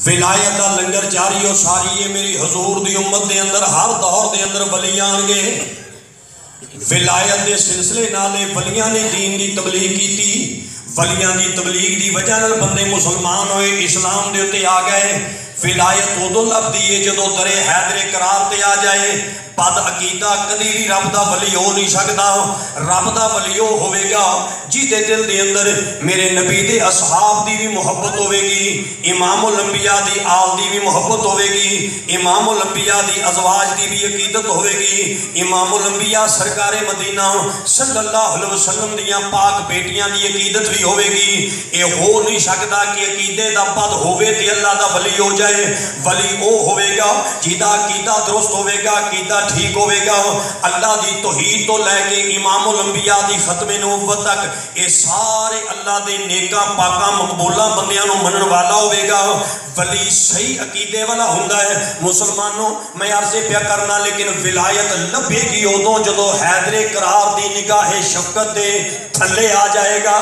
ولایت دا لنگر جاری و ساری ہے میری حضور دی امت دے اندر ہر دور دے اندر ولی آن گے. ولایت دے سلسلے نالے ولیاں نے دین دی تبلیغ کی تھی. ولیاں دی تبلیغ دی وجہ نال بندے مسلمان ہوئے, اسلام دے اتے آ گئے. ولایت ادو لبدی ہے جدو درے حیدر قرار تے آ جائے. بد عقیدہ کدی بھی رب دا ولی ہو نہیں سکتا. رب دا ولی ہوے گا جی دے دل دے اندر میرے نبی دے اصحاب دی بھی محبت ہوے گی, امام الانبیاء دی آل دی بھی محبت ہوے گی, امام الانبیاء دی ازواج دی بھی عقیدت ہوے گی, امام الانبیاء سرکار مدینہ صلی اللہ علیہ وسلم دیاں پاک بیٹیاں دی عقیدت بھی ہوے گی. اے ہو نہیں سکتا کہ عقیدے دا بد ہوے تے اللہ دا ولی ہو جائے. ولی او ہوے گا جیدہ عقیدہ درست ہوے گا, عقیدہ ٹھیک ہوے گا. اللہ دی توحید تو لے کے امام الانبیاء دی ختم نبوت تک اے سارے اللہ دے نیکاں پاکاں مقبولاں بندیاں نو منن والا ہوے گا. ولی صحیح عقیدے والا ہوندا ہے. مسلمانوں میں عرض پیا کرنا, لیکن ولایت لبے گی ادوں جدو حیدر قرار دی نگاہ شفقت دے تھلے آ جائے گا.